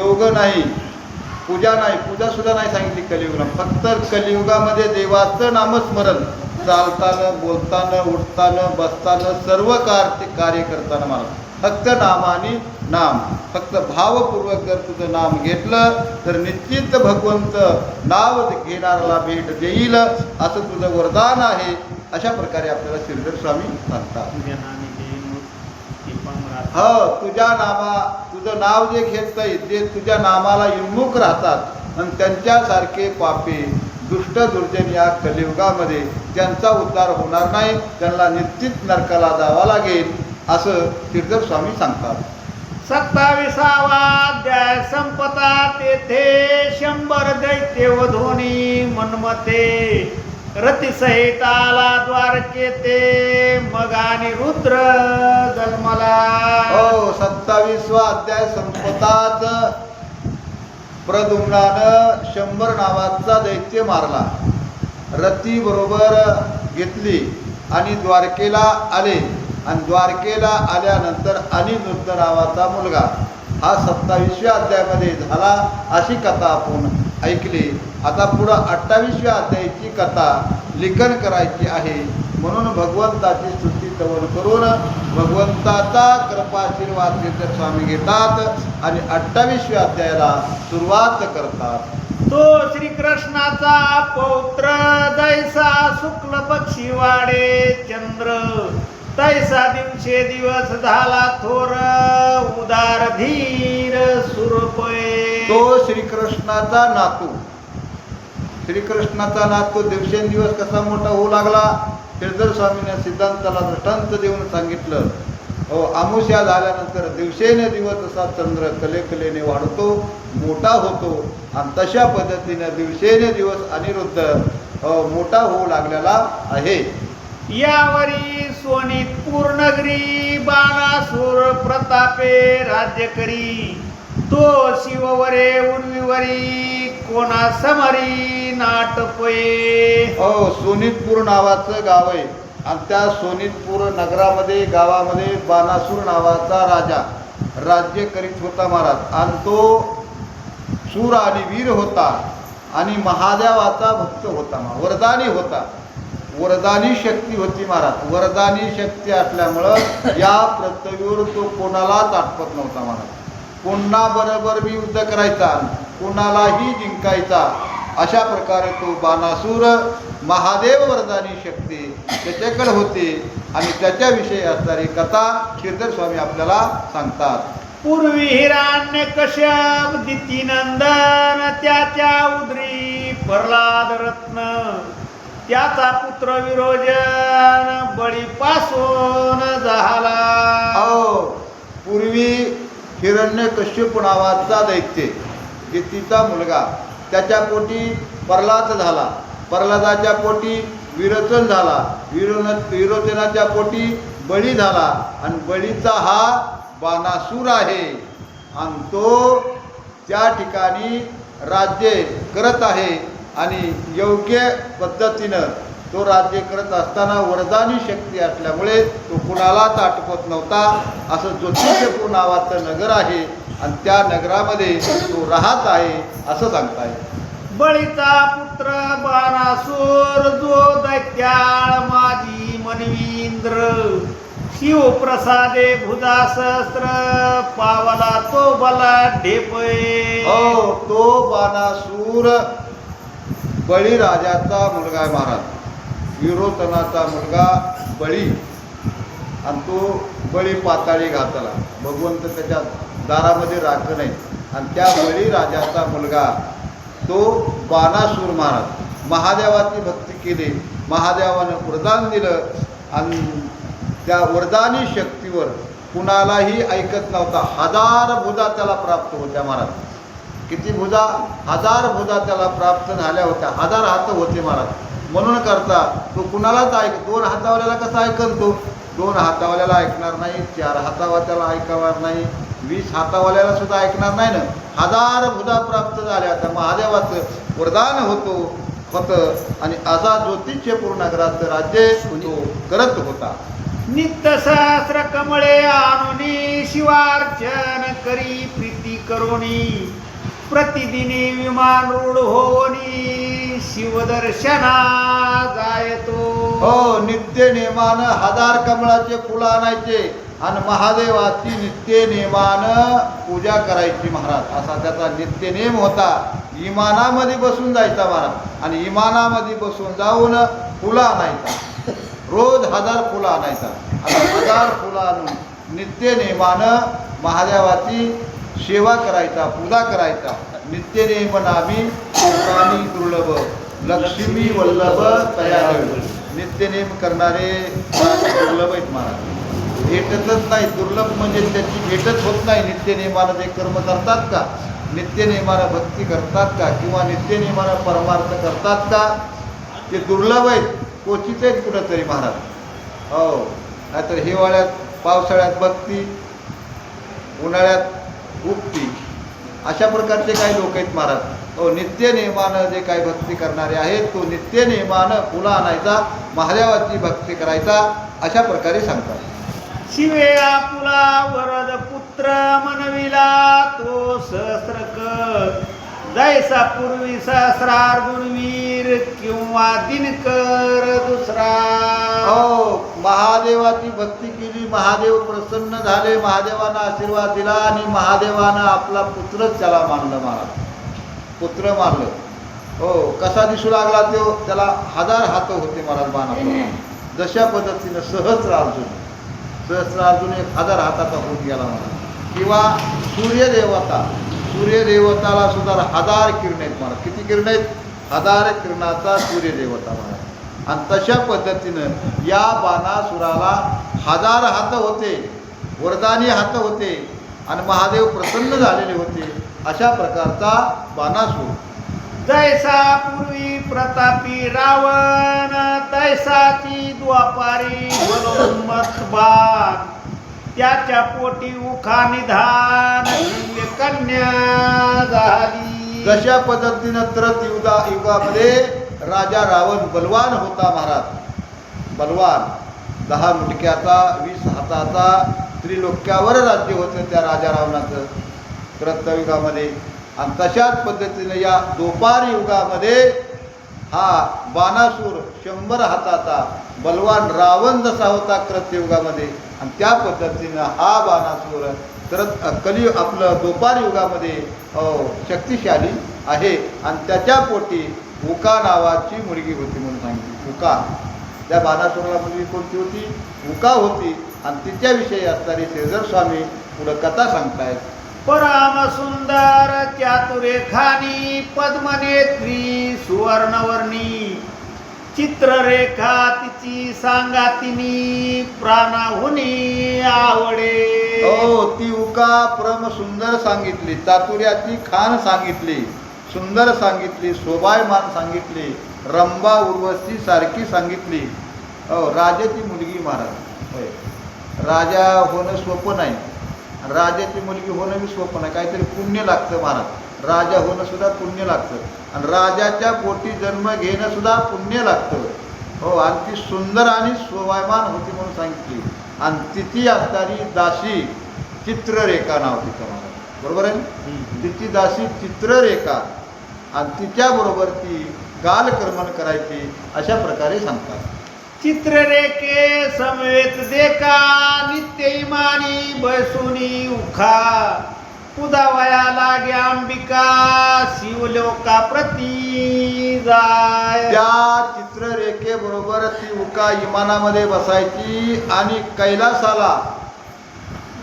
योग नाही, पूजा नाही, पूजा सुद्धा नाही सांगितली कलियुगात. फक्त कलियुगामध्ये देवाचं नामस्मरण चालताना, बोलताना, उठताना, बसताना, सर्व कार्य करताना मला फक्त नामानी नाम, फक्त भावपूर्वक जर तुझं नाम घेतलं तर निश्चित भगवंत नाव घेणाऱ्याला भेट देईल, असं तुझं वरदान आहे. अशा प्रकारे आपल्याला श्रीधर स्वामी सांगतात. तुझं नाव जे घेतय ते तुझ्या नामाला विमुख राहतात आणि त्यांच्यासारखे पापी दुष्ट दुर्जन या कलियुगामध्ये त्यांचा उद्धार होणार नाही, त्यांना निश्चित नरकाला जावं लागेल, असं श्रीधर स्वामी सांगतात. 27वा अध्याय संपता तेथे 100 दैत्य वधोनी मनमते रतिसहित आला द्वारकेते मग आणि रुद्र जन्मला. 27वा अध्याय संपताच प्रद्युम्नानं 100 नावाचा दैत्य मारला, रती बरोबर घेतली आणि द्वारकेला आले. आणि द्वारकेला आल्यानंतर अनिरुद्ध नावाचा मुलगा हा 27व्या अध्यायामध्ये झाला, अशी कथा आपण ऐकली. आता पुढं 28व्या अध्यायाची कथा लेखन करायची आहे, म्हणून भगवंताची स्तुती तवन करून भगवंताचा कृपाशीर्वाद श्रीधर स्वामी घेतात आणि 28व्या अध्यायाला सुरुवात करतात. तो श्रीकृष्णाचा पौत्र जैसा शुक्ल पक्षी वाडे चंद्र, तैसा दिवसे दिवस झाला थोर उदार धीर सुरपय. तो श्रीकृष्णाचा नातू, श्रीकृष्णाचा नातू दिवसेंदिवस कसा मोठा होऊ लागला, श्रीधर स्वामीने सिद्धांताला दृष्टांत देऊन सांगितलं. अमावस्या झाल्यानंतर दिवसेंदिवस असा चंद्र कलेकलेने वाढतो, मोठा होतो आणि तशा पद्धतीने दिवसेंदिवस अनिरुद्ध मोठा होऊ लागलेला आहे. यावरी सोनीतपूर नगरी बाणासूर प्रतापे राज्य करी, तो शिववरे उर्वीवरी कोणा समरी नाटपये. सोनीतपूर नावाचं गाव आहे आणि त्या सोनीतपूर नगरामध्ये गावामध्ये बाणासूर नावाचा राजा राज्य करीत होता महाराज. आणि तो शूर आणि वीर होता आणि महादेवाचा भक्त होता, वरदानी होता, वरदानी शक्ती होती महाराज. वरदानी शक्ती असल्यामुळं या पृथ्वीवर तो कोणालाच आटपत नव्हता महाराज. कोणा बरोबर बी युद्ध करायचा, कोणालाही जिंकायचा, अशा प्रकारे तो बाणासूर महादेव वरदानी शक्ती त्याच्याकडे होती आणि त्याच्याविषयी असणारी कथा श्रीधर स्वामी आपल्याला सांगतात. पूर्वी हिरण्यकश्यप दितीनंदन त्याच्या उदरी प्रल्हाद रत्न, त्याचा पुत्र विरोचन बळीपासून झाला. पूर्वी हिरण्यकश्यप नावाचा दैत्य दितीचा मुलगा, त्याच्या पोटी प्रल्हाद झाला, प्रल्हादाच्या पोटी विरोचन झाला, विरोचनाच्या पोटी बळी झाला आणि बळीचा हा बाणासूर आहे आणि तो त्या ठिकाणी राज्य करत आहे. आणि योग्य पद्धतीनं तो राज्य करत असताना वरदानी शक्ती असल्यामुळे तो कुणालाच आटपत नव्हता. असं ज्योतिषपूर नावाचं नगर आहे आणि त्या नगरामध्ये तो राहत आहे असं सांगताय. बळीचा पुत्र बाणासूर जो दैत्याळ माझी मनवींद्र, शिवप्रसादे भुजा सहस्त्र पावला तो बला ढेपय. तो बाणासूर बळीराजाचा मुलगा आहे महाराज, विरोचनाचा मुलगा बळी. आणि तो बळी पाताळी घातला, भगवंत त्याच्या दारामध्ये राखत नाही. आणि त्या बळीराजाचा मुलगा तो बाणासूर महाराज महादेवाची भक्ती केली, महादेवानं वरदान दिलं आणि त्या वरदानी शक्तीवर कुणालाही ऐकत नव्हता. 1000 भुजा त्याला प्राप्त होत्या महाराज. किती भुजा? 1000 भुजा त्याला प्राप्त झाल्या होत्या. 1000 हात होते महाराज. म्हणून करता तो कुणालाच 2 हातावाल्याला कसा ऐकन, तो 2 हातावाल्याला ऐकणार नाही, 4 हातावाल्याला ऐकणार नाही, 20 हातावाल्याला सुद्धा ऐकणार नाही ना. 1000 भुजा प्राप्त झाल्या होत्या. महादेवाचं वरदान होतं आणि असा ज्योतिषपूर नगराचं राज्य तो करत होता. नित्य सहस्र कमळे आणून शिवार्चन करी प्रीती करोनी प्रतिदिनी विमान रूढ होनी शिवदर्शना जायतो. हो, नित्य नेमानं 1000 कमळाचे फुलं आणायचे आणि महादेवाची नित्य नेमानं पूजा करायची महाराज. असा त्याचा नित्य नेम होता. इमानामध्ये बसून जायचा महाराज आणि इमानामध्ये बसून जाऊन फुलं आणायचा. रोज 1000 फुलं आणायचा आणि 1000 फुलं आणून नित्य नेमानं महादेवाची सेवा करायचा, पूजा करायचा. नित्य नेम नामी सुखानी दुर्लभ लक्ष्मी वल्लभ तयार. नित्यनेम करणारे दुर्लभ आहेत महाराज. भेटतच नाही. दुर्लभ म्हणजे त्याची भेटच होत नाही. नित्यनेमानं ते कर्म करतात का, नित्यनेमानं भक्ती करतात का, किंवा नित्यनेमानं परमार्थ करतात का, ते दुर्लभ आहेत. क्वचित आहेत कुठंतरी महाराज. हो, नाहीतर हिवाळ्यात पावसाळ्यात भक्ती, उन्हाळ्यात उक्ती, अशा प्रकारचे काही लोक आहेत महाराज. हो, नित्य नेमानं जे काही भक्ती करणारे आहेत तो नित्य नेमानं फुलं आणायचा, महादेवाची भक्ती करायचा, अशा प्रकारे सांगतात. शिवे आपुला वरद पुत्र मनविला तो सहस्रक जैसा पूर्वी सहस्रार गुणवीर किंवा दिनकर दुसरा. हो, महादेवाची भक्ती केली, महादेव प्रसन्न झाले, महादेवानं आशीर्वाद दिला आणि महादेवानं आपला पुत्रच त्याला मानलं महाराज. पुत्र मानलं. हो, कसा दिसू लागला तो, त्याला 1000 हात होते महाराज बाणाला. जशा पद्धतीनं सहस्रार्जुन 1000 हाताचा होत गेला महाराज. किंवा सूर्यदेवताला सुद्धा 1000 किरण आहेत महाराज. किती किरण आहेत? 1000 किरणाचा सूर्यदेवता महाराज. आणि तशा पद्धतीनं या बाणासुराला 1000 हात होते, वरदानी हात होते आणि महादेव प्रसन्न झालेले होते. अशा प्रकारचा बाणासूर. जैसा पूर्वी प्रतापी रावण तैसाची द्वापारी बलोन्मत बाण त्याच्या पोटी उखा निधान कन्या झाली. जशा पद्धतीनं युगामध्ये राजा रावण बलवान होता महाराज. बलवान, 10 मुंडक्याचा, 20 हाताचा, त्रिलोक्यावर राज्य होतं त्या राजा रावणाचं युगामध्ये. आणि तशाच पद्धतीनं या द्वापार युगामध्ये हा बाणासूर 100 हाताचा बलवान रावण जसा होता युगामध्ये, आणि त्या पद्धतीनं हा बाणासूर आपलं द्वापार युगामध्ये शक्तिशाली आहे. आणि त्याच्या पोटी उका नावाची मुलगी होती म्हणून सांगितली. उका, त्या बाणासुराला मुलगी कोणती होती? उका होती. आणि तिच्याविषयी असणारी श्रीधर स्वामी पुढं कथा सांगतायत. परम सुंदर चातुरेखानी पद्मनेत्री सुवर्णवर्णी चित्ररेखा तिची सांगातिनी प्राणाहुनी आवडे. हो, ती उका परम सुंदर सांगितली, चातुर्याची खान सांगितली, सुंदर सांगितली, शोभायमान सांगितली, रंभा उर्वशी सारखी सांगितली. हो, राजाची मुलगी महाराज. होय, राजा होणं सोपं नाही. राजाची मुलगी होणं बी सोपं नाही. काहीतरी पुण्य लागतं महाराज. राजा होणं सुद्धा पुण्य लागतं आणि राजाच्या पोटी जन्म घेणं सुद्धा पुण्य लागतं. हो, आणि ती सुंदर आणि शोभायमान होती म्हणून सांगितली. आणि तिची असणारी दासी चित्ररेखा नाव तिचं महाराज. बरोबर आहे. तिची दासी चित्ररेखा आणि तिच्याबरोबर ती गालकर्मण करायची, अशा प्रकारे सांगतात. चित्ररेखे समवेत देखा नित्य इमानी बसुनी उखा पुदावया लागे अंबिका शिवलोका प्रती जाय. त्या चित्ररेखेबरोबर ती उका इमानामध्ये बसायची आणि कैलासाला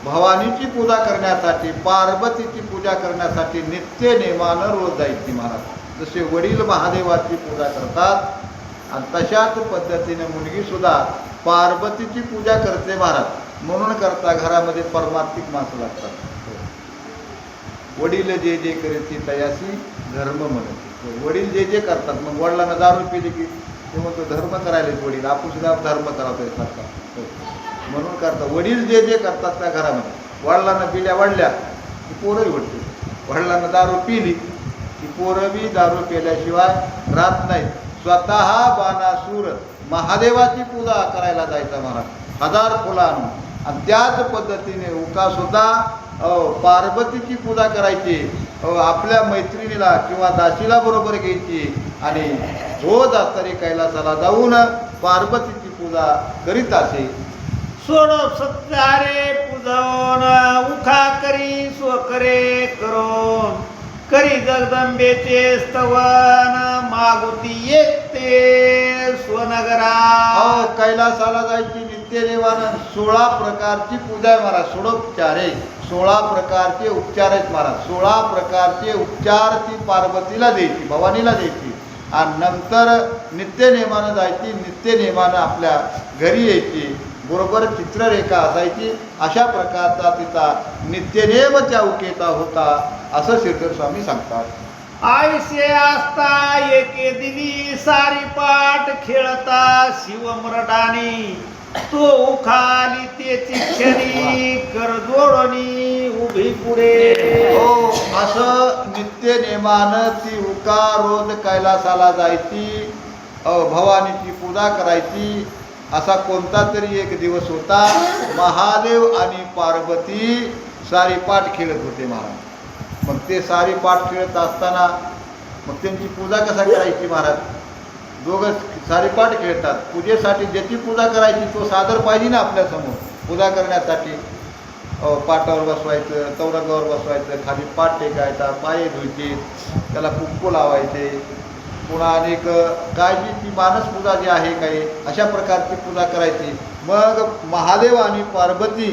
भवानीची पूजा करण्यासाठी, पार्वतीची पूजा करण्यासाठी नित्य नेमानं रोज जायची महाराज. जसे वडील महादेवाची पूजा करतात आणि तशाच पद्धतीने मुलगी सुद्धा पार्वतीची पूजा करते महाराज. म्हणून करता घरामध्ये परमार्थिक माणसं लागतात. वडील जे जे करते तयासी धर्म म्हणते. वडील जे जे करतात, मग वडिलांना दारू पिली की ते म्हणतो धर्म करायला वडील, आपण सुद्धा धर्म करावतोय सारखा. म्हणून करता वडील जे जे करतात त्या घरामध्ये. वडिलांना पिल्या वाढल्या की पोरंही उडते. वडिलांना दारू पिली की पोरं बी दारू पिल्याशिवाय राहत नाहीत. स्वतः बाणासूर महादेवाची पूजा करायला जायचा महाराज, 1000 फुलं आणून. आणि त्याच पद्धतीने उका सुद्धा पार्वतीची पूजा करायची, आपल्या मैत्रिणीला किंवा दासीला बरोबर घ्यायची आणि रोज तरी कैलासाला जाऊन पार्वतीची पूजा करीत असे. सोड सत्यारे पूजन उखा करी स्वकरे करून करी जगदंबेचे स्तवन मागुती येते स्वनगरा. कैलासाला जायची नित्यदेवानं 16 प्रकारची पूजा आहे महाराज. षोडोपचार आहे, 16 प्रकारचे उपचार आहेत महाराज. 16 प्रकारचे उपचार ती पार्वतीला द्यायची, भवानीला द्यायची आणि नंतर नित्यनेमानं जायची, नित्यनेमानं आपल्या घरी यायची. बरोबर चित्ररेखा असायची. अशा प्रकारचा तिचा नित्यनेम त्या उकेता होता असं श्रीधर स्वामी सांगतात. आयुष्य असता एके दिनी सारी पाठ खेळता शिवमरडानी तो उखाली त्याची क्षणी कर जोडणी उभी पुढे. हो, असं नित्यनेमानं ती उका रोज कैलासाला जायची, भवानीची पूजा करायची. असा कोणता तरी एक दिवस होता, महादेव आणि पार्वती सारीपाठ खेळत होते महाराज. मग ते सारीपाठ खेळत असताना मग त्यांची पूजा कसा करायची महाराज? दोघं सारीपाठ खेळतात. पूजेसाठी ज्याची पूजा करायची तो सादर पाहिजे ना आपल्यासमोर. पूजा करण्यासाठी पाटावर बसवायचं, चौरंगावर बसवायचं, खाली पाठ टेकायचा, पाये धुयचे, त्याला कुंकू लावायचे, पुन्हा अनेक काय जी ती मानस पूजा जी आहे काही अशा प्रकारची पूजा करायची. मग महादेव आणि पार्वती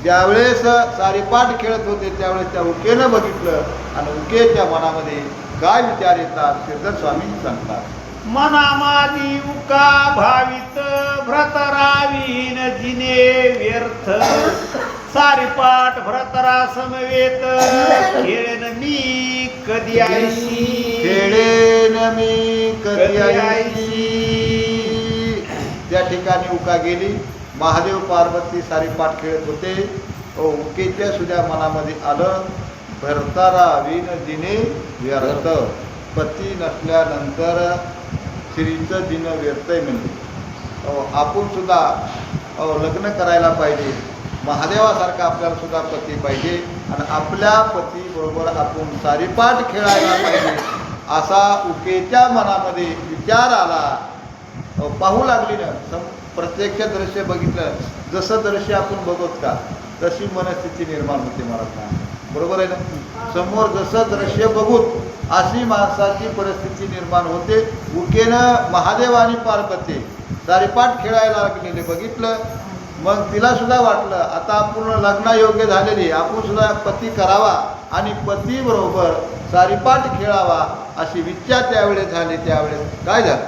ज्यावेळेस सारीपाठ खेळत होते त्यावेळेस त्या उकेनं बघितलं आणि उकेच्या मनामध्ये काय विचार येतात श्रीधर स्वामी सांगतात. मना माझी उका भावित भ्रतरावीन जिने व्यर्थ सारीपाठ भ्रतरा समवेत खेळेन मी कधी आईशी. खेळेन मी कधी आईशी. त्या ठिकाणी उका गेली. महादेव पार्वती सारीपाठ खेळत होते. उकेच्या सुद्धा मनामध्ये आलं भरतारावीन दिने व्यर्थ. पती नसल्यानंतर स्त्रीचं दिन व्यर्थ आहे म्हणजे. आपण सुद्धा लग्न करायला पाहिजे. महादेवासारखा आपल्याला सुद्धा पती पाहिजे आणि आपल्या पतीबरोबर आपण सारीपाठ खेळायला पाहिजे असा उकेच्या मनामध्ये विचार आला. पाहू लागली ना, प्रत्यक्ष दृश्य बघितलं, जसं दृश्य आपण बघत का तशी मनस्थिती निर्माण होते महाराज. बरोबर आहे ना? समोर जसं दृश्य बघूत अशी माणसाची परिस्थिती निर्माण होते. उकेनं महादेव आणि पार्वती सारीपाठ खेळायला लागलेले बघितलं. मग तिला सुद्धा वाटलं आता आपण लग्नायोग्य झालेली, आपण सुद्धा पती करावा आणि पतीबरोबर सारीपाठ खेळावा अशी विचार त्यावेळेस झाली. त्यावेळेस काय झालं?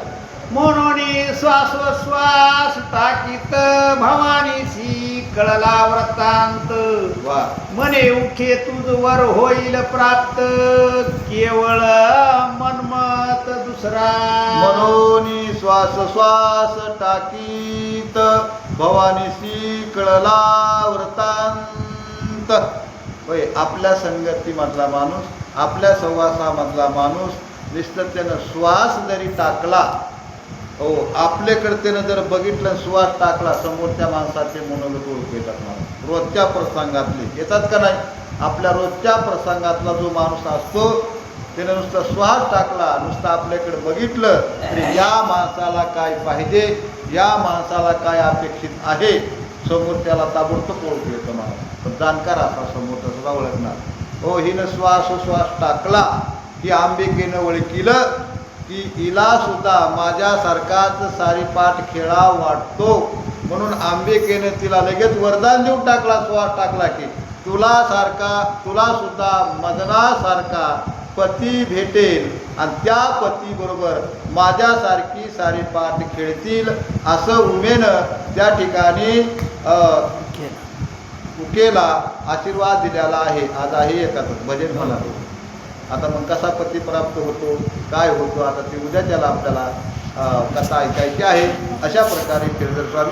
म्हणून श्वासोश्वास टाकीत भवानीशी कळला वृत्तांत. वा, मने उखे तुझवर होईल प्राप्त केवळ मनमत दुसरा. मनोनी श्वास श्वास टाकीत भवानीशी कळला वृत्तांत. होय, आपल्या संगतीमधला माणूस, आपल्या सहवासामधला माणूस नुसतं त्यानं श्वास जरी टाकला, हो आपल्याकडे त्यानं जर बघितलं श्वास टाकला, समोरच्या माणसाचे मनोगत ओळखू येतात. माणूस रोजच्या प्रसंगातले येतात का नाही? आपल्या रोजच्या प्रसंगातला जो माणूस असतो त्यानं नुसतं श्वास टाकला, नुसतं आपल्याकडे बघितलं तरी या माणसाला काय पाहिजे, या माणसाला काय अपेक्षित आहे, समोर त्याला ताबडतोब ओळखू येतं माणूस. पण जाणकार असा समोरचा सुद्धा ओळखणार. हो, हिनं श्वास टाकला की अंबिकेनं ओळखीलं की हिला सुद्धा माझ्यासारखाच सारीपाठ खेळा वाटतो. म्हणून अंबिकेनं तिला लगेच वरदान देऊन टाकला. श्वास टाकला की तुला सुद्धा मदनासारखा पती भेटेल आणि त्या पतीबरोबर माझ्यासारखी सारीपाठ खेळतील असं उमेनं त्या ठिकाणी उकेला आशीर्वाद दिलेला आहे. आज आहे एकाच भजन मला. आता मग कसा पती प्राप्त होतो, काय होतो, आता ते उद्याच्याला आपल्याला कथा ऐकायची आहे. अशा प्रकारे श्रीधर स्वामी